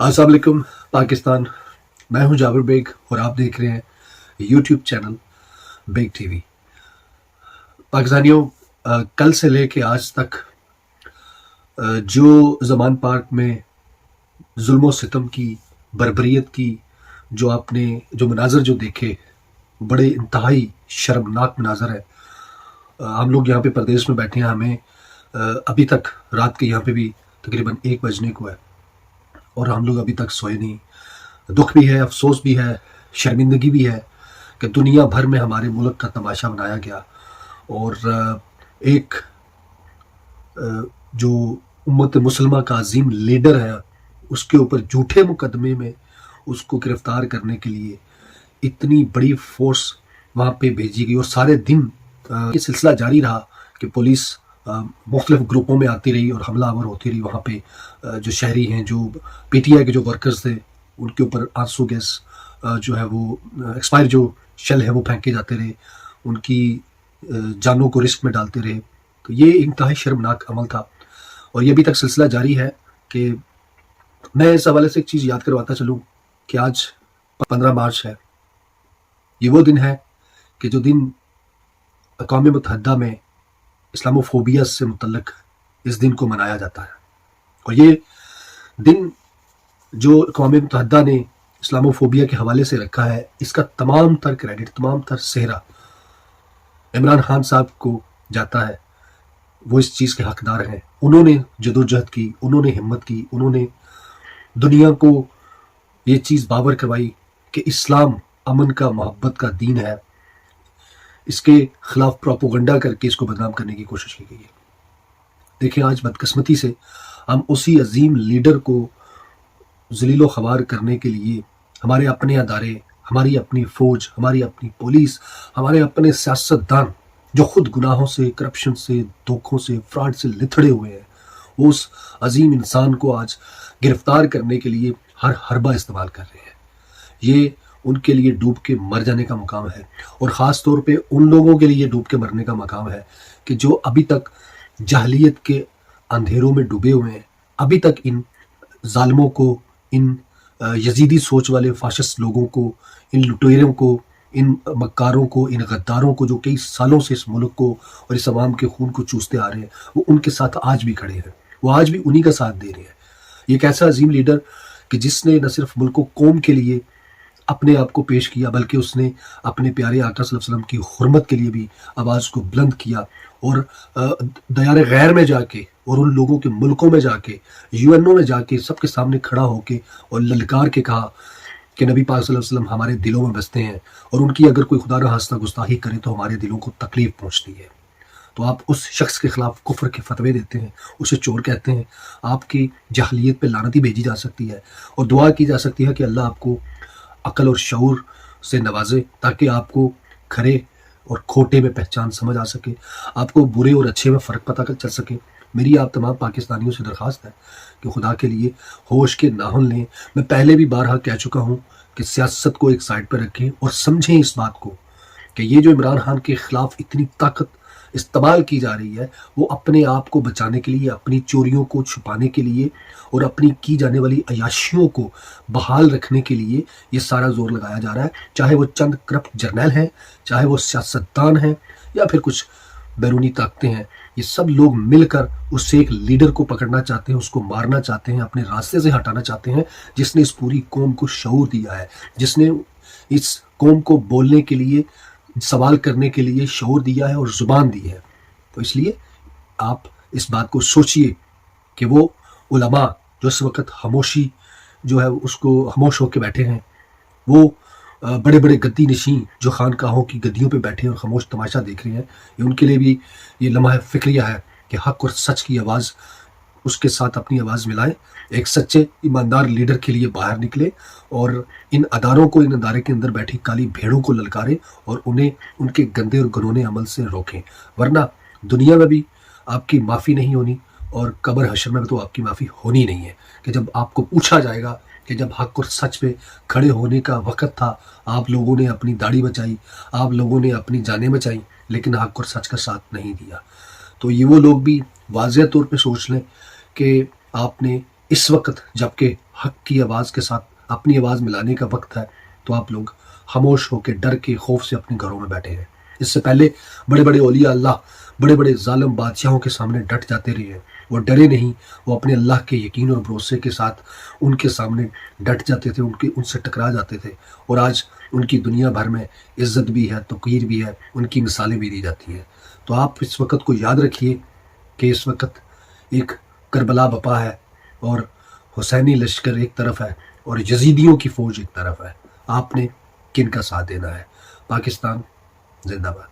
अस्सलाम वालेकुम पाकिस्तान। मैं हूं जाबिर बेग और आप देख रहे हैं यूट्यूब चैनल बेग टीवी। पाकिस्तानियों, कल से लेके आज तक जो ज़मान पार्क में जुल्म और सितम की, बर्बरियत की जो आपने जो मनाजर जो देखे, बड़े इंतहाई शर्मनाक मनाजर है। हम लोग यहाँ पे प्रदेश में बैठे हैं, हमें अभी तक रात के यहाँ पे भी तकरीबन 1 बजने को है और हम लोग अभी तक सोए नहीं। दुख भी है, अफसोस भी है, शर्मिंदगी भी है कि दुनिया भर में हमारे मुल्क का तमाशा बनाया गया और एक जो उम्मत मुसलमा का अजीम लीडर है उसके ऊपर झूठे मुकदमे में उसको गिरफ्तार करने के लिए इतनी बड़ी फोर्स वहाँ पे भेजी गई और सारे दिन ये सिलसिला जारी रहा कि पुलिस मुख्तलिफ ग्रुपों में आती रही और हमलावर होती रही। वहाँ पे जो शहरी हैं, जो पीटीआई के जो वर्कर्स थे, उनके ऊपर आंसू गैस जो है वो एक्सपायर जो शेल है वो फेंके जाते रहे, उनकी जानों को रिस्क में डालते रहे। तो ये इंतहाई शर्मनाक अमल था और ये अभी तक सिलसिला जारी है। कि मैं इस हवाले से एक चीज़ याद करवाता चलूँ कि आज 15 मार्च है। ये वो दिन है कि जो दिन अक़वाम मुत्तहिदा में इस्लामोफोबिया से मुतल्लिक इस दिन को मनाया जाता है और ये दिन जो अक़वाम मुत्तहिदा ने इस्लामोफोबिया के हवाले से रखा है, इसका तमाम तर क्रेडिट, तमाम तर सेहरा इमरान खान साहब को जाता है। वो इस चीज़ के हकदार हैं। उन्होंने जदोजहद की, उन्होंने हिम्मत की, उन्होंने दुनिया को ये चीज़ बावर करवाई कि इस्लाम अमन का, मोहब्बत का दीन है। इसके खिलाफ प्रोपोगंडा करके इसको बदनाम करने की कोशिश की गई है। देखिए, आज बदकिस्मती से हम उसी अजीम लीडर को ज़लील व ख़वार करने के लिए हमारे अपने अदारे, हमारी अपनी फ़ौज, हमारी अपनी पुलिस, हमारे अपने सियासतदान जो ख़ुद गुनाहों से, करप्शन से, धोखों से, फ्रॉड से लिथड़े हुए हैं, वो उस अजीम इंसान को आज गिरफ़्तार करने के लिए हर हरबा इस्तेमाल कर रहे हैं। ये उनके लिए डूब के मर जाने का मकाम है और ख़ास तौर पे उन लोगों के लिए डूब के मरने का मकाम है कि जो अभी तक जाहलियत के अंधेरों में डूबे हुए हैं, अभी तक इन जालिमों को, इन यजीदी सोच वाले फाशिस्ट लोगों को, इन लुटेरों को, इन मक्कारों को, इन गद्दारों को जो कई सालों से इस मुल्क को और इस अवाम के खून को चूसते आ रहे हैं, वो उनके साथ आज भी खड़े हैं। वो आज भी उन्हीं का साथ दे रहे हैं। ये एक ऐसा अजीम लीडर कि जिसने न सिर्फ मुल्क को कौम के लिए अपने आप को पेश किया, बल्कि उसने अपने प्यारे आका सल्लल्लाहु अलैहि वसल्लम की हुर्मत के लिए भी आवाज़ को बुलंद किया और दयार गैर में जाके और उन लोगों के मुल्कों में जाके, यूएनओ में जाके सबके सामने खड़ा होके और ललकार के कहा कि नबी पाक सल्लल्लाहु अलैहि वसल्लम हमारे दिलों में बसते हैं और उनकी अगर कोई खुदा न खास्ता गुस्ताखी करे तो हमारे दिलों को तकलीफ पहुँचती है। तो आप उस शख्स के ख़िलाफ़ कुफ्र के फतवे देते हैं, उसे चोर कहते हैं। आपकी जाहलियत पे लानती भेजी जा सकती है और दुआ की जा सकती है कि अल्लाह आपको अक्ल और शऊर से नवाजे ताकि आपको खरे और खोटे में पहचान समझ आ सके, आपको बुरे और अच्छे में फ़र्क पता चल सके। मेरी आप तमाम पाकिस्तानियों से दरख्वास्त है कि खुदा के लिए होश के नाहन लें। मैं पहले भी बारहा कह चुका हूँ कि सियासत को एक साइड पर रखें और समझें इस बात को कि ये जो इमरान खान के ख़िलाफ़ इतनी ताकत इस्तेमाल की जा रही है, वो अपने आप को बचाने के लिए, अपनी चोरियों को छुपाने के लिए और अपनी की जाने वाली अयाशियों को बहाल रखने के लिए ये सारा जोर लगाया जा रहा है। चाहे वो चंद करप्ट जर्नल हैं, चाहे वो सियासतदान हैं या फिर कुछ बैरूनी ताकतें हैं, ये सब लोग मिलकर उससे एक लीडर को पकड़ना चाहते हैं, उसको मारना चाहते हैं, अपने रास्ते से हटाना चाहते हैं, जिसने इस पूरी कौम को शऊर दिया है, जिसने इस कौम को बोलने के लिए, सवाल करने के लिए शऊर दिया है और ज़ुबान दी है। तो इसलिए आप इस बात को सोचिए कि वो उलमा जो इस वक्त खामोशी जो है उसको खामोश होकर बैठे हैं, वो बड़े बड़े गद्दी नशीं जो खानकाहों की गद्दियों पे बैठे हैं और खामोश तमाशा देख रहे हैं, ये उनके लिए भी ये लम्हा फ़िक्रिया है कि हक़ और सच की आवाज़, उसके साथ अपनी आवाज़ मिलाएं, एक सच्चे ईमानदार लीडर के लिए बाहर निकले और इन अदारों को, इन अदारे के अंदर बैठी काली भेड़ों को ललकारें और उन्हें उनके गंदे और घिनौने अमल से रोकें। वरना दुनिया में भी आपकी माफ़ी नहीं होनी और कब्र हश्र में तो आपकी माफ़ी होनी नहीं है। कि जब आपको पूछा जाएगा कि जब हक़ और सच पे खड़े होने का वक़्त था, आप लोगों ने अपनी दाढ़ी बचाई, आप लोगों ने अपनी जानें बचाई, लेकिन हक़ और सच का साथ नहीं दिया। तो ये वो लोग भी वाज़ेह तौर पे सोच लें कि आपने इस वक्त जबकि حق کی آواز کے ساتھ اپنی آواز ملانے کا وقت ہے تو آپ لوگ خاموش ہو کے ڈر کے خوف سے اپنے گھروں میں بیٹھے ہیں. اس سے پہلے بڑے بڑے اولیاء اللہ بڑے بڑے ظالم بادشاہوں کے سامنے ڈٹ جاتے رہے ہیں. وہ ڈرے نہیں، وہ اپنے اللہ کے یقین اور بھروسے کے ساتھ ان کے سامنے ڈٹ جاتے تھے، ان سے ٹکرا جاتے تھے، اور آج ان کی دنیا بھر میں عزت بھی ہے، توقیر بھی ہے، ان کی مثالیں بھی دی جاتی ہیں. تو آپ اس وقت کو یاد رکھیے کہ اس وقت ایک کربلا بپا ہے اور حسینی لشکر ایک طرف ہے اور یزیدیوں کی فوج ایک طرف ہے. آپ نے کن کا ساتھ دینا ہے؟ پاکستان زندہ باد.